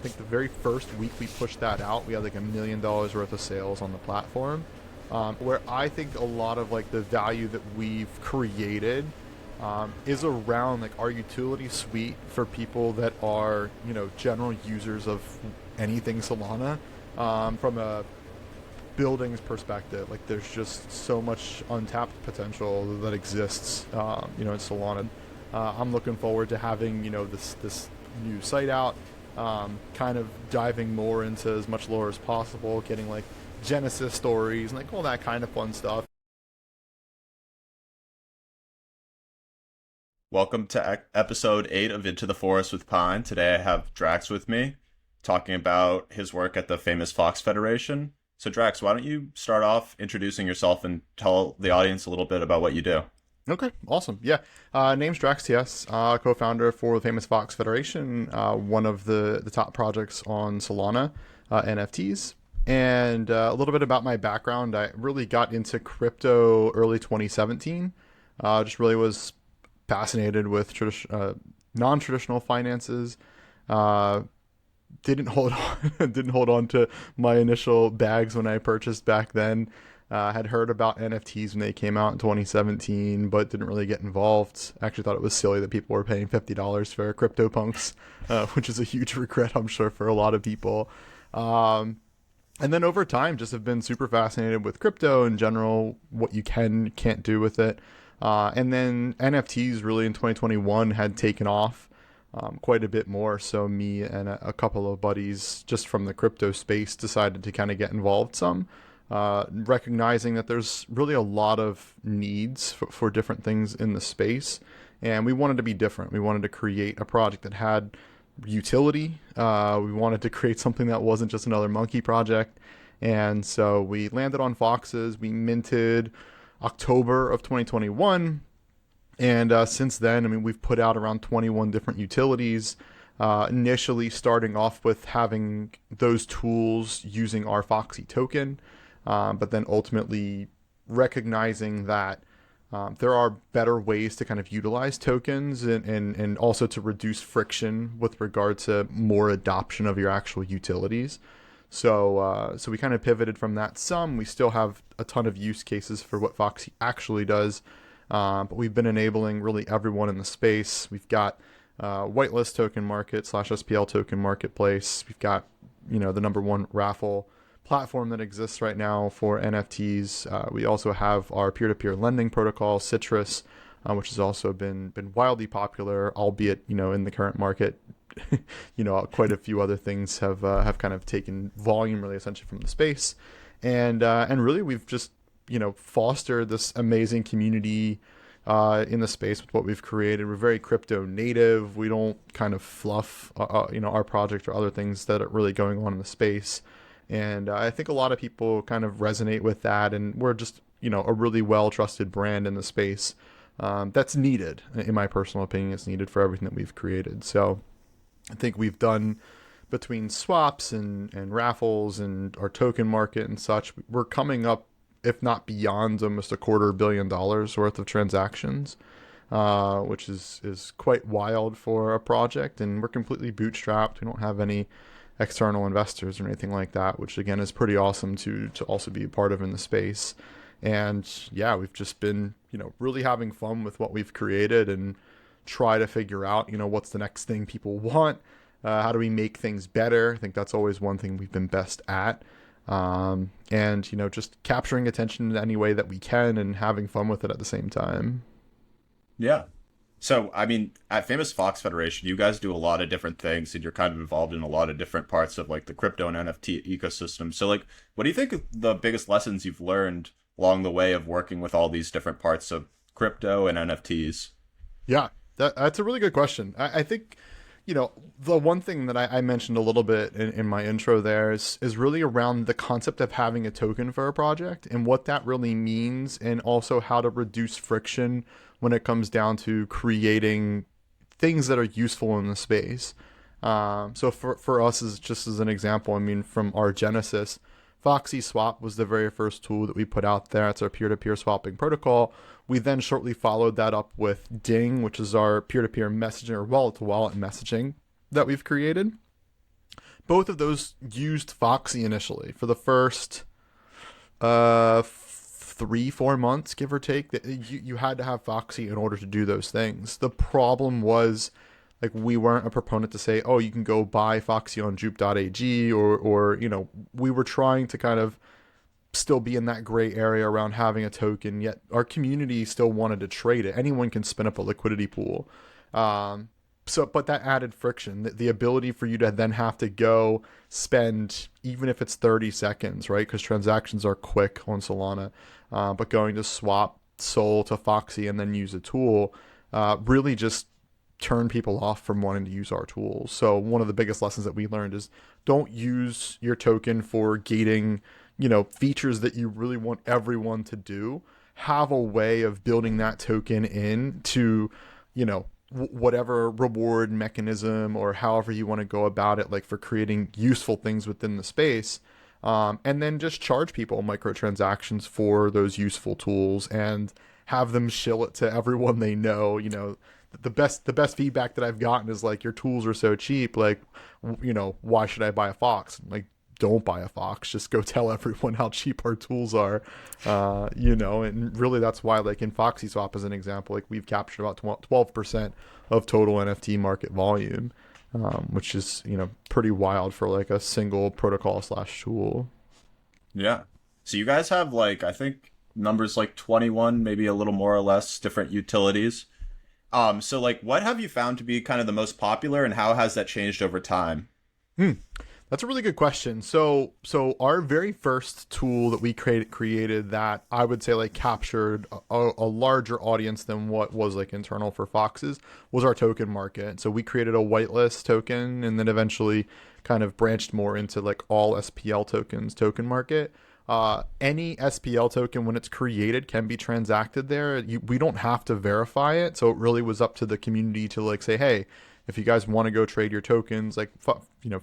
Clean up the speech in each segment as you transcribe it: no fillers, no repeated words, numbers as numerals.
I think the very first week we pushed that out, we had like $1 million worth of sales on the platform. Where I think a lot of like the value that we've created is around like our utility suite for people that are general users of anything Solana. From a buildings perspective, like there's just so much untapped potential that exists, in Solana. I'm looking forward to having this new site out, kind of diving more into as much lore as possible, getting like Genesis stories and like all that kind of fun stuff. Welcome to episode 8 of Into the Forest with Pine. Today I have Drax with me talking about his work at the famous Fox Federation. So, Drax, why don't you start off introducing yourself and tell the audience a little bit about what you do? Okay, awesome. Yeah, name's Drax TS, co-founder for the famous Fox Federation, one of the top projects on Solana, NFTs. And a little bit about my background. I really got into crypto early 2017. Just really was fascinated with non-traditional finances. Uh, didn't hold on, didn't hold on to my initial bags when I purchased back then. Had heard about NFTs when they came out in 2017, but didn't really get involved. Actually, thought it was silly that people were paying $50 for CryptoPunks, which is a huge regret, I'm sure, for a lot of people. And then over time, just have been super fascinated with crypto in general, what you can't do with it. And then NFTs really in 2021 had taken off quite a bit more. So me and a couple of buddies just from the crypto space decided to kind of get involved some, recognizing that there's really a lot of needs for different things in the space. And we wanted to be different. We wanted to create a project that had utility. We wanted to create something that wasn't just another monkey project. And so we landed on Foxes. We minted October of 2021. And since then, I mean, we've put out around 21 different utilities, initially starting off with having those tools using our Foxy token, but then ultimately recognizing that there are better ways to kind of utilize tokens and also to reduce friction with regard to more adoption of your actual utilities. So we kind of pivoted from that some. We still have a ton of use cases for what Foxy actually does, but we've been enabling really everyone in the space. We've got whitelist token market / SPL token marketplace. We've got the number one raffle platform that exists right now for NFTs. We also have our peer-to-peer lending protocol, Citrus, which has also been wildly popular, albeit in the current market. Quite a few other things have kind of taken volume really essentially from the space, and really we've just fostered this amazing community in the space with what we've created. We're very crypto native. We don't kind of fluff our project or other things that are really going on in the space. And I think a lot of people kind of resonate with that, and we're just a really well trusted brand in the space that's needed. In my personal opinion, it's needed for everything that we've created. So I think we've done, between swaps and raffles and our token market and such, we're coming up, if not beyond, almost $250 million worth of transactions, which is quite wild for a project. And we're completely bootstrapped. We don't have any external investors or anything like that, which again is pretty awesome to also be a part of in the space. And yeah, we've just been really having fun with what we've created and try to figure out what's the next thing people want. How do we make things better? I think that's always one thing we've been best at. And just capturing attention in any way that we can and having fun with it at the same time. Yeah. So, I mean, at Famous Fox Federation, you guys do a lot of different things and you're kind of involved in a lot of different parts of like the crypto and NFT ecosystem. So, like, what do you think are the biggest lessons you've learned along the way of working with all these different parts of crypto and NFTs? Yeah, that's a really good question. I think the one thing that I mentioned a little bit in my intro there is really around the concept of having a token for a project and what that really means, and also how to reduce friction when it comes down to creating things that are useful in the space. So for us, as just as an example, I mean, from our genesis, Foxy Swap was the very first tool that we put out there. It's our peer-to-peer swapping protocol. We then shortly followed that up with Ding, which is our peer-to-peer messaging or wallet-to-wallet messaging that we've created. both of those used Foxy initially for the first 3-4 months, give or take. That you had to have Foxy in order to do those things. The problem was, like, we weren't a proponent to say, oh, you can go buy Foxy on jupe.ag, or we were trying to kind of still be in that gray area around having a token, yet our community still wanted to trade it. Anyone can spin up a liquidity pool. But that added friction, the ability for you to then have to go spend, even if it's 30 seconds, right? Because transactions are quick on Solana, but going to swap Sol to Foxy and then use a tool really just turn people off from wanting to use our tools. So one of the biggest lessons that we learned is don't use your token for gating, features that you really want everyone to do. Have a way of building that token in to, whatever reward mechanism or however you want to go about it, like for creating useful things within the space. And then just charge people microtransactions for those useful tools and have them shill it to everyone they know. The best feedback that I've gotten is like, your tools are so cheap, like, why should I buy a Fox? Like, don't buy a Fox, just go tell everyone how cheap our tools are. And really that's why, like in Foxy Swap as an example, like we've captured about 12% of total NFT market volume, which is, pretty wild for like a single protocol / tool. Yeah. So you guys have like, I think numbers like 21, maybe a little more or less different utilities. So like what have you found to be kind of the most popular, and how has that changed over time? That's a really good question. So our very first tool that we created that I would say like captured a larger audience than what was like internal for Foxes was our token market. So we created a whitelist token and then eventually kind of branched more into like all SPL tokens token market. Any SPL token, when it's created, can be transacted there. We don't have to verify it. So it really was up to the community to like say, hey, if you guys want to go trade your tokens, like,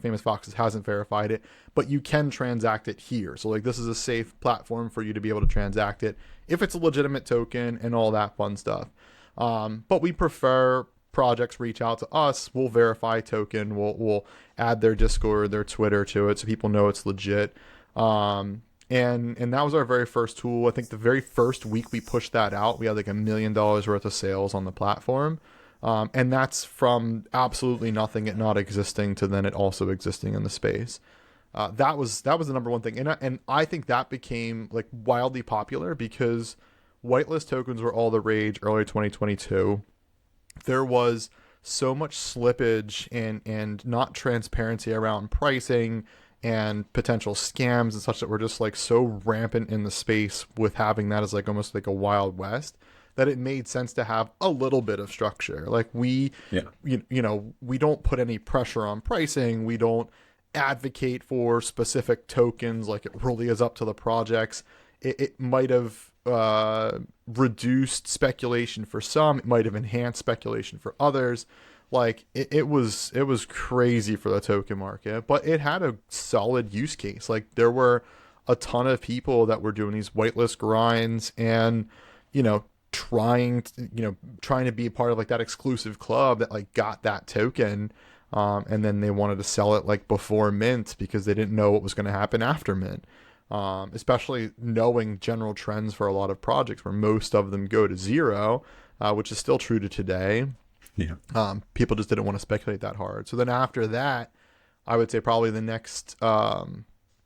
Famous Foxes hasn't verified it, but you can transact it here. So like, this is a safe platform for you to be able to transact it if it's a legitimate token and all that fun stuff. But we prefer projects reach out to us. We'll verify token. We'll add their Discord, their Twitter to it so people know it's legit. And that was our very first tool. I think the very first week we pushed that out, we had like $1 million worth of sales on the platform. And that's from absolutely nothing, it not existing, to then it also existing in the space. That was the number one thing. And I think that became like wildly popular because whitelist tokens were all the rage early 2022. There was so much slippage and not transparency around pricing and potential scams and such that were just like so rampant in the space with having that as like almost like a Wild West, that it made sense to have a little bit of structure. Like we don't put any pressure on pricing. We don't advocate for specific tokens. Like, it really is up to the projects. It might have reduced speculation for some. It might have enhanced speculation for others. Like it was crazy for the token market, but it had a solid use case. Like, there were a ton of people that were doing these whitelist grinds and, trying to be a part of like that exclusive club that like got that token, and then they wanted to sell it like before mint because they didn't know what was going to happen after mint, especially knowing general trends for a lot of projects where most of them go to zero, which is still true to today. People just didn't want to speculate that hard. So then after that, I would say probably the next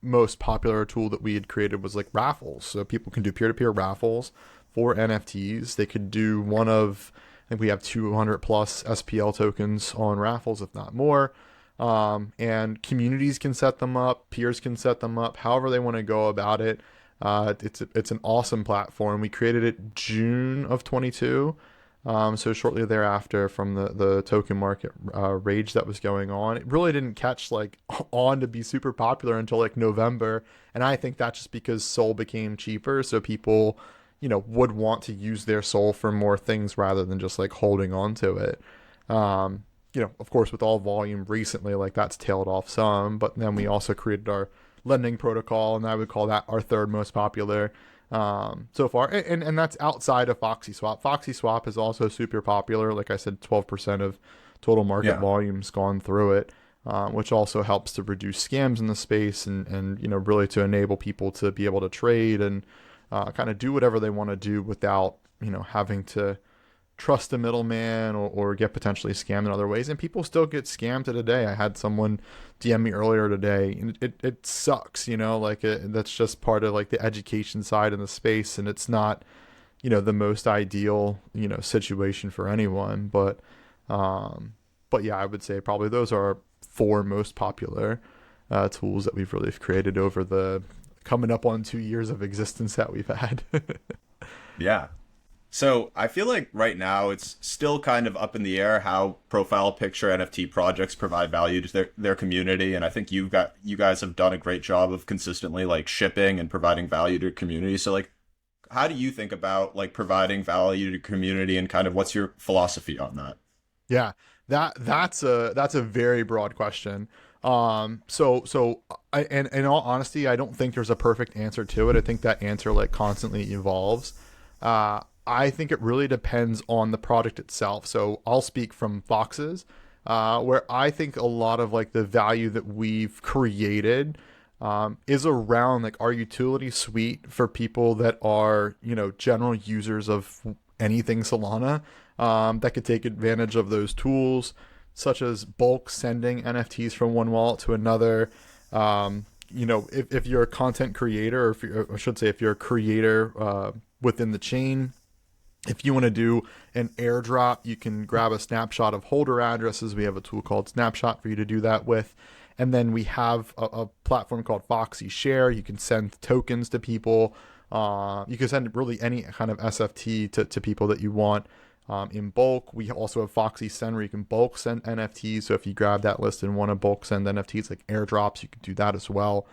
most popular tool that we had created was like raffles. So people can do peer-to-peer raffles for NFTs. They could do one of, I think we have 200 plus SPL tokens on raffles, if not more. And communities can set them up, peers can set them up, however they want to go about it. It's an awesome platform. We created it June of 22. So shortly thereafter, from the token market rage that was going on, it really didn't catch like on to be super popular until like November. And I think that's just because Sol became cheaper. So people, would want to use their Sol for more things rather than just like holding on to it. Of course, with all volume recently, like that's tailed off some, but then we also created our lending protocol, and I would call that our third most popular so far. And that's outside of Foxy Swap. Foxy Swap is also super popular. Like I said, 12% of total market volume's gone through it. which also helps to reduce scams in the space and really to enable people to be able to trade and kind of do whatever they want to do without having to trust a middleman or get potentially scammed in other ways. And people still get scammed to today. I had someone DM me earlier today, and it sucks, that's just part of like the education side in the space, and it's not the most ideal situation for anyone. But yeah, I would say probably those are four most popular tools that we've really created over the coming up on 2 years of existence that we've had. Yeah. So I feel like right now it's still kind of up in the air how profile picture NFT projects provide value to their community. And I think you guys have done a great job of consistently like shipping and providing value to your community. So like, how do you think about like providing value to community, and kind of what's your philosophy on that? Yeah, that's a very broad question. And in all honesty, I don't think there's a perfect answer to it. I think that answer like constantly evolves. I think it really depends on the product itself. So I'll speak from Foxes, where I think a lot of like the value that we've created is around like our utility suite for people that are, general users of anything Solana, that could take advantage of those tools, such as bulk sending NFTs from one wallet to another. If you're a content creator, or I should say, if you're a creator within the chain, if you want to do an airdrop, you can grab a snapshot of holder addresses. We have a tool called Snapshot for you to do that with. And then we have a platform called Foxy Share. You can send tokens to people. You can send really any kind of SFT to people that you want in bulk. We also have Foxy Send, where you can bulk send NFTs. So if you grab that list and want to bulk send NFTs like airdrops, you can do that as well.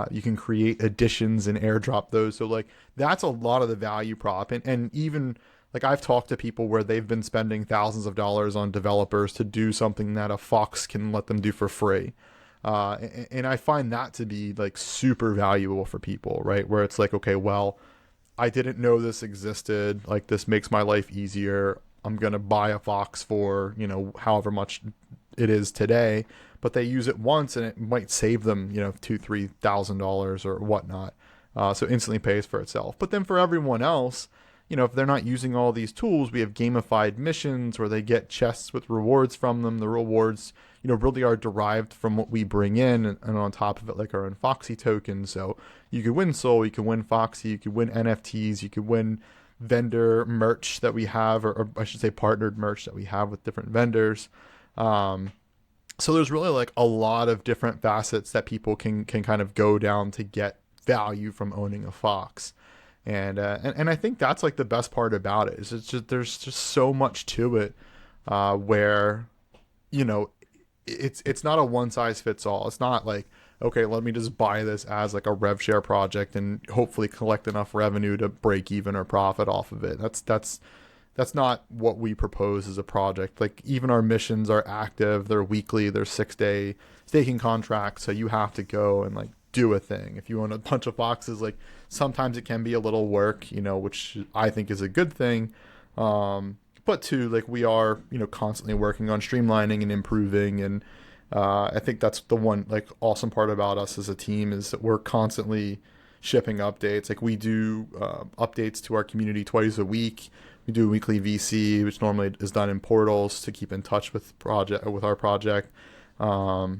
You can create additions and airdrop those. So like that's a lot of the value prop. And even like I've talked to people where they've been spending thousands of dollars on developers to do something that a Fox can let them do for free. And I find that to be like super valuable for people, right? Where it's like, okay, well, I didn't know this existed. Like this makes my life easier. I'm going to buy a Fox for, however much it is today, but they use it once and it might save them, $2,000-$3,000 or whatnot. So instantly pays for itself. But then for everyone else, if they're not using all these tools, we have gamified missions where they get chests with rewards from them. The rewards, really are derived from what we bring in, and on top of it, like our own Foxy tokens. So you could win Soul, you could win Foxy, you could win NFTs, you could win vendor merch that we have, or I should say partnered merch that we have with different vendors. So there's really like a lot of different facets that people can kind of go down to get value from owning a Fox. And I think that's like the best part about it, is there's just so much to it, where, it's not a one size fits all. It's not like, okay, let me just buy this as like a rev share project and hopefully collect enough revenue to break even or profit off of it. That's not what we propose as a project. Like even our missions are active, they're weekly, they're 6-day staking contracts. So you have to go and like do a thing. If you own a bunch of Foxes, like sometimes it can be a little work, which I think is a good thing. But too, like we are, constantly working on streamlining and improving. And I think that's the one like awesome part about us as a team, is that we're constantly shipping updates. Like we do updates to our community twice a week. We do a weekly VC, which normally is done in portals to keep in touch with our project. So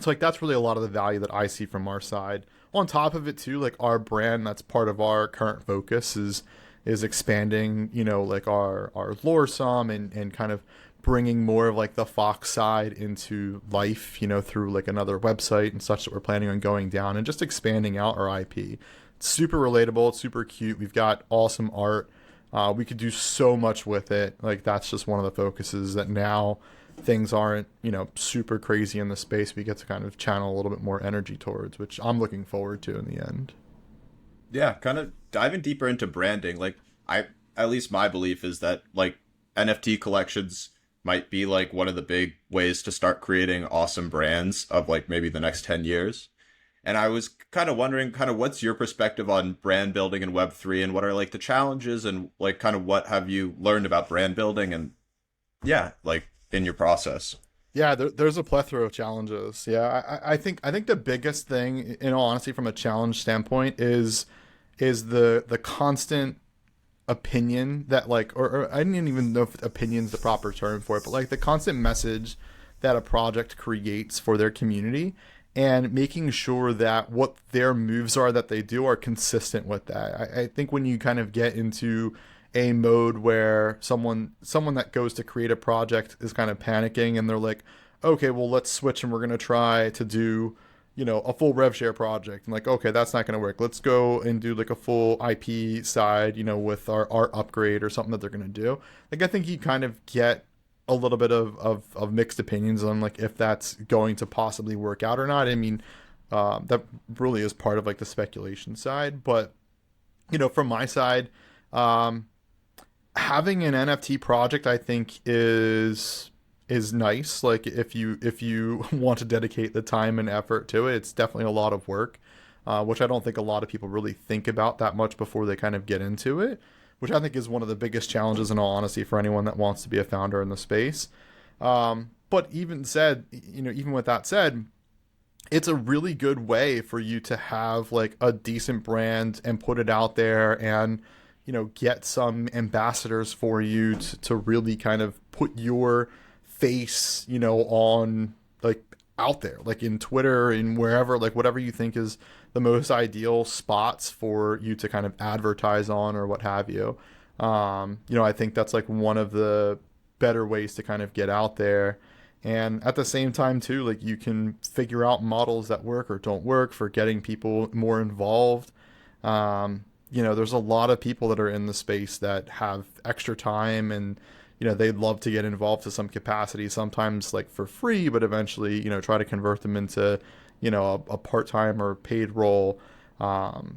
like that's really a lot of the value that I see from our side. On top of it too, like our brand, that's part of our current focus is expanding, like our lore some and kind of bringing more of like the Fox side into life, through like another website and such that we're planning on going down, and just expanding out our IP. It's super relatable. It's super cute. We've got awesome art. We could do so much with it. Like that's just one of the focuses that now things aren't, super crazy in the space. We get to kind of channel a little bit more energy towards, which I'm looking forward to in the end. Yeah, kind of diving deeper into branding. Like at least my belief is that like NFT collections might be like one of the big ways to start creating awesome brands of like maybe the next 10 years. And I was kind of wondering kind of what's your perspective on brand building in Web3, and what are like the challenges, and like kind of what have you learned about brand building, and yeah, like in your process? Yeah, there's a plethora of challenges. Yeah, I think the biggest thing, in all honesty, from a challenge standpoint, is the constant opinion that like, or I didn't even know if opinion's the proper term for it, but like the constant message that a project creates for their community, and making sure that what their moves are that they do are consistent with that. I think when you kind of get into a mode where someone that goes to create a project is kind of panicking and they're like, okay, well, let's switch and we're going to try to do, a full rev share project, and like, okay, that's not going to work, let's go and do like a full IP side, with our art upgrade or something that they're going to do. Like, I think you kind of get a little bit of mixed opinions on like if that's going to possibly work out or not. I mean, that really is part of like the speculation side, but from my side, um, having an NFT project, I think, is nice. Like, if you want to dedicate the time and effort to it, it's definitely a lot of work, which I don't think a lot of people really think about that much before they kind of get into it. Which I think is one of the biggest challenges, in all honesty, for anyone that wants to be a founder in the space. But even with that said, it's a really good way for you to have like a decent brand and put it out there, and get some ambassadors for you to really kind of put your face on, like, out there, like in Twitter and wherever, like whatever you think is the most ideal spots for you to kind of advertise on or what have you. I think that's like one of the better ways to kind of get out there. And at the same time too, like, you can figure out models that work or don't work for getting people more involved. There's a lot of people that are in the space that have extra time, and they'd love to get involved to some capacity, sometimes like for free, but eventually try to convert them into a part-time or paid role.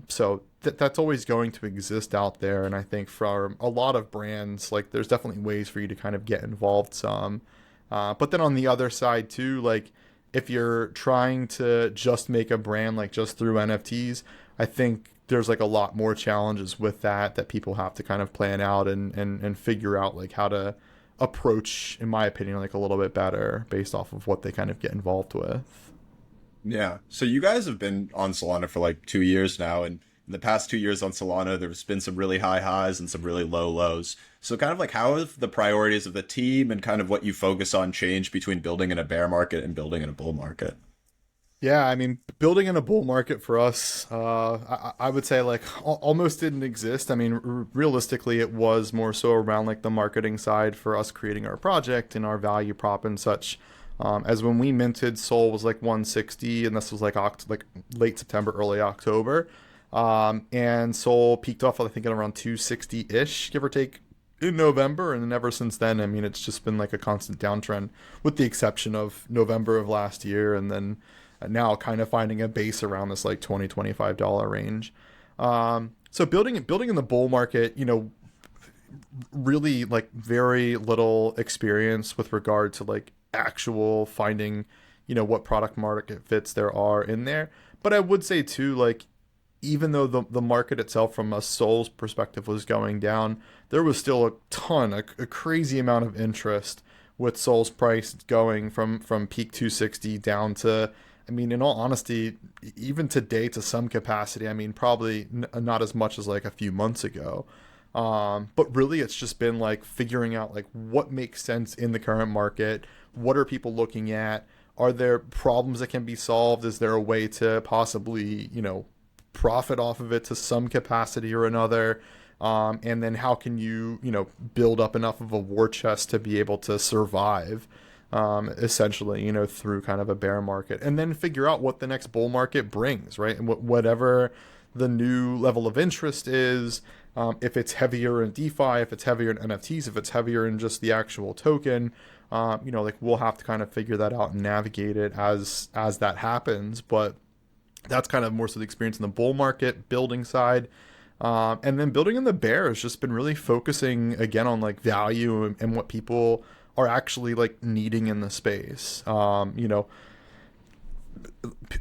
So that's always going to exist out there, and I think for a lot of brands, like, there's definitely ways for you to kind of get involved some. But then on the other side too, like, if you're trying to just make a brand like just through NFTs, I think there's like a lot more challenges with that people have to kind of plan out and figure out like how to approach, in my opinion, like a little bit better based off of what they kind of get involved with. Yeah. So you guys have been on Solana for like 2 years now, and in the past 2 years on Solana, there's been some really high highs and some really low lows. So kind of like, how have the priorities of the team and kind of what you focus on changed between building in a bear market and building in a bull market? Yeah, I mean, building in a bull market for us, I would say like almost didn't exist. I mean, realistically, it was more so around like the marketing side for us creating our project and our value prop and such. As when we minted, Sol was like 160, and this was like like late September, early October. And Sol peaked off, I think, at around 260-ish, give or take, in November. And then ever since then, I mean, it's just been like a constant downtrend, with the exception of November of last year, and then now kind of finding a base around this like $20-$25 range. So building in the bull market, really like very little experience with regard to like actual finding, what product market fits there are in there. But I would say too, like, even though the market itself from a Sol's perspective was going down, there was still a crazy amount of interest with Sol's price going from peak 260 down to, I mean, in all honesty, even today to some capacity, I mean, probably not as much as like a few months ago. But really, it's just been like figuring out like what makes sense in the current market. What are people looking at? Are there problems that can be solved? Is there a way to possibly, profit off of it to some capacity or another? And then how can you, build up enough of a war chest to be able to survive, essentially, through kind of a bear market, and then figure out what the next bull market brings, right? And whatever the new level of interest is, if it's heavier in DeFi, if it's heavier in NFTs, if it's heavier in just the actual token, like, we'll have to kind of figure that out and navigate it as that happens. But that's kind of more so the experience in the bull market building side. And then building in the bear has just been really focusing again on like value and what people are actually like needing in the space.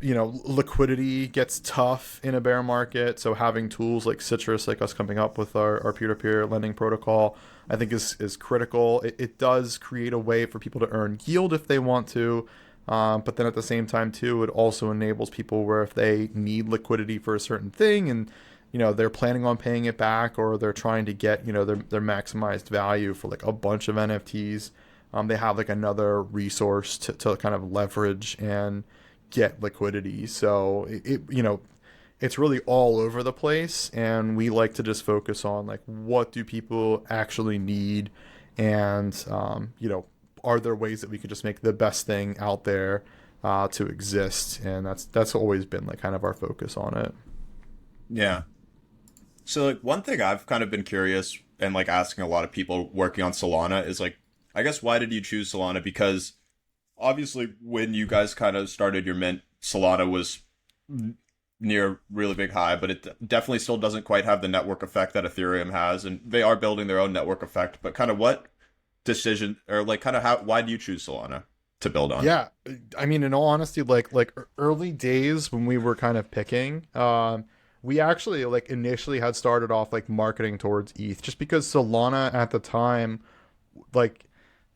liquidity gets tough in a bear market. So having tools like Citrus, like us coming up with our peer-to-peer lending protocol, I think is critical. It does create a way for people to earn yield if they want to. But then at the same time too, it also enables people where if they need liquidity for a certain thing and they're planning on paying it back, or they're trying to get their maximized value for like a bunch of NFTs, they have like another resource to kind of leverage and get liquidity. So it's really all over the place, and we like to just focus on like what do people actually need, and are there ways that we could just make the best thing out there to exist, and that's always been like kind of our focus on it. Yeah. So like one thing I've kind of been curious and like asking a lot of people working on Solana is like, I guess why did you choose Solana? Because obviously when you guys kind of started your mint, Solana was near really big high, but it definitely still doesn't quite have the network effect that Ethereum has, and they are building their own network effect. But kind of what decision, or like kind of why do you choose Solana to build on? Yeah, I mean, in all honesty, like early days when we were kind of picking, we actually like initially had started off like marketing towards ETH, just because Solana at the time, like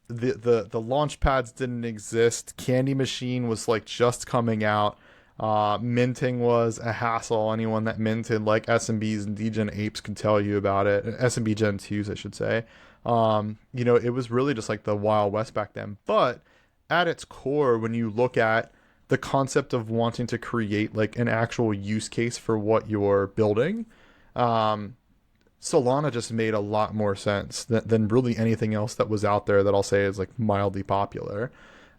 the launch pads didn't exist. Candy Machine was like just coming out. Minting was a hassle. Anyone that minted like SMBs and Degen apes could tell you about it. SMB Gen 2s, I should say. It was really just like the Wild West back then. But at its core, when you look at the concept of wanting to create like an actual use case for what you're building, Solana just made a lot more sense than really anything else that was out there that I'll say is like mildly popular.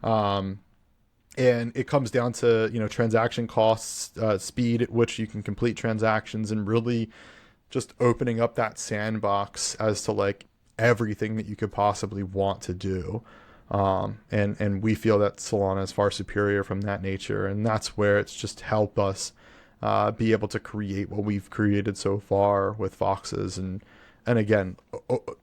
And it comes down to, transaction costs, speed at which you can complete transactions, and really just opening up that sandbox as to like everything that you could possibly want to do. And we feel that Solana is far superior from that nature. And that's where it's just helped us be able to create what we've created so far with Foxes. And again,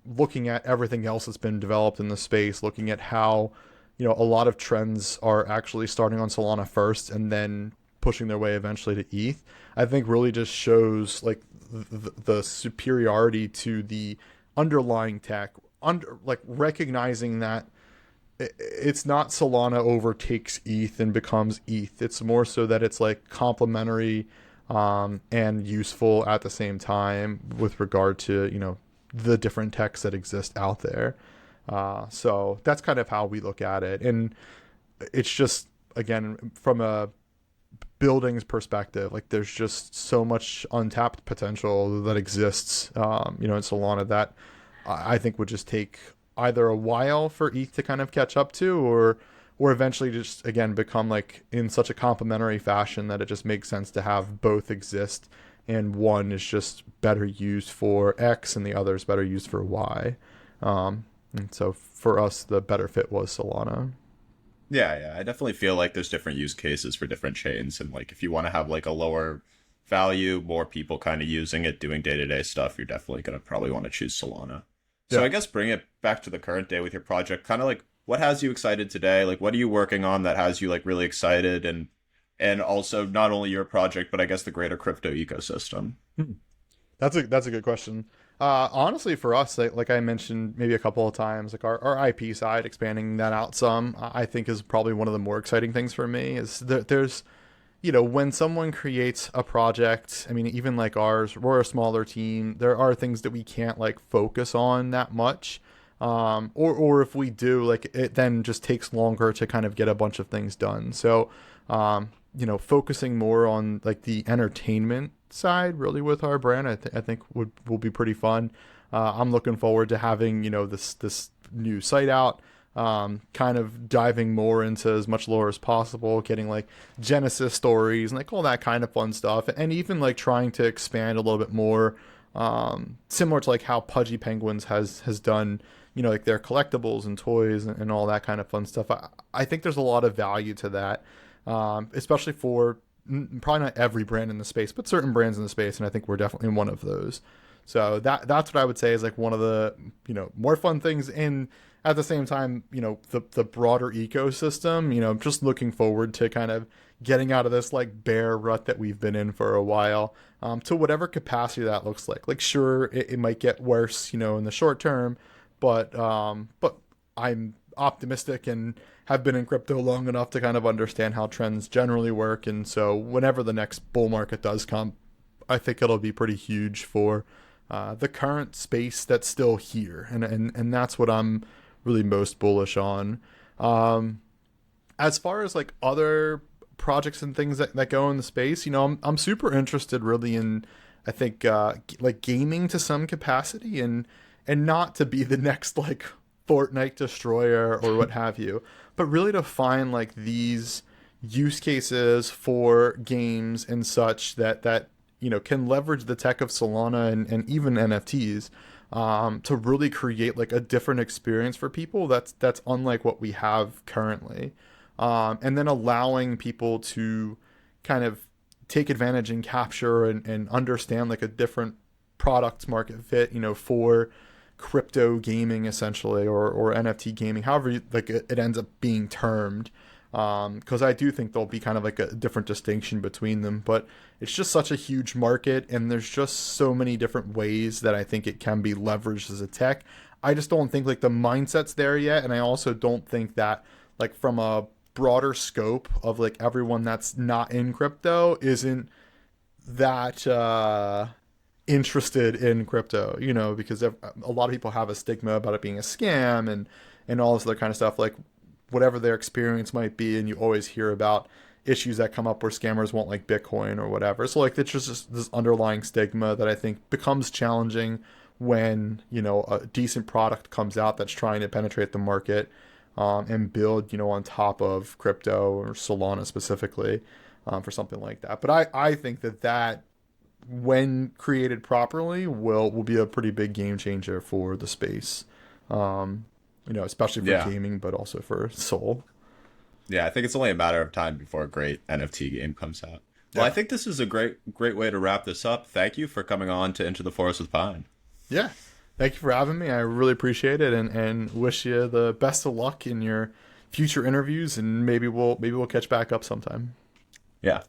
looking at everything else that's been developed in the space, looking at how a lot of trends are actually starting on Solana first and then pushing their way eventually to ETH, I think really just shows like the superiority to the underlying tech, like recognizing that it's not Solana overtakes ETH and becomes ETH. It's more so that it's like complementary and useful at the same time with regard to the different techs that exist out there. So that's kind of how we look at it. And it's just, again, from a buildings perspective, like there's just so much untapped potential that exists, in Solana that I think would just take either a while for ETH to kind of catch up to, or eventually just, again, become like in such a complementary fashion that it just makes sense to have both exist. And one is just better used for X and the other is better used for Y. And so for us, the better fit was Solana. Yeah, I definitely feel like there's different use cases for different chains, and like if you want to have like a lower value, more people kind of using it, doing day-to-day stuff, you're definitely gonna probably want to choose Solana. So Yeah. I guess bring it back to the current day with your project, kind of like what has you excited today? Like what are you working on that has you like really excited, and also not only your project, but I guess the greater crypto ecosystem? That's a good question. Honestly, for us, like I mentioned maybe a couple of times, like our IP side, expanding that out some, I think is probably one of the more exciting things for me. Is that there's, when someone creates a project, I mean, even like ours, we're a smaller team. There are things that we can't like focus on that much, or if we do, like it then just takes longer to kind of get a bunch of things done. So, focusing more on like the entertainment side really with our brand, I think will be pretty fun. I'm looking forward to having this new site out, kind of diving more into as much lore as possible, getting like Genesis stories and like all that kind of fun stuff, and even like trying to expand a little bit more, similar to like how Pudgy Penguins has done, like their collectibles and toys and all that kind of fun stuff. I think there's a lot of value to that, especially for probably not every brand in the space, but certain brands in the space, and I think we're definitely one of those. So that's what I would say is like one of the more fun things, and at the same time the broader ecosystem. Just looking forward to kind of getting out of this like bear rut that we've been in for a while, to whatever capacity that looks like. Like, sure, it might get worse, in the short term, but I'm optimistic and have been in crypto long enough to kind of understand how trends generally work. And so whenever the next bull market does come, I think it'll be pretty huge for the current space that's still here. And that's what I'm really most bullish on. As far as like other projects and things that go in the space, I'm super interested really in, I think, like gaming to some capacity, and not to be the next like Fortnite destroyer or what have you, but really to find like these use cases for games and such that can leverage the tech of Solana and even NFTs, to really create like a different experience for people that's unlike what we have currently, and then allowing people to kind of take advantage and capture and understand like a different product market fit, for crypto gaming essentially, or NFT gaming, however like it ends up being termed. Because I do think there'll be kind of like a different distinction between them, but it's just such a huge market, and there's just so many different ways that I think it can be leveraged as a tech. I just don't think like the mindset's there yet, and I also don't think that like from a broader scope of like everyone that's not in crypto isn't that interested in crypto, because a lot of people have a stigma about it being a scam and all this other kind of stuff, like whatever their experience might be. And you always hear about issues that come up where scammers won't like Bitcoin or whatever. So like it's just this underlying stigma that I think becomes challenging when, a decent product comes out that's trying to penetrate the market, and build, on top of crypto or Solana specifically, for something like that. But I think that when created properly, will be a pretty big game changer for the space. Especially for Yeah. gaming, but also for Sol. Yeah, I think it's only a matter of time before a great NFT game comes out. Well, Yeah. I think this is a great way to wrap this up. Thank you for coming on to Into the Forest with Pine. Yeah. Thank you for having me. I really appreciate it, and wish you the best of luck in your future interviews, and maybe we'll catch back up sometime. Yeah.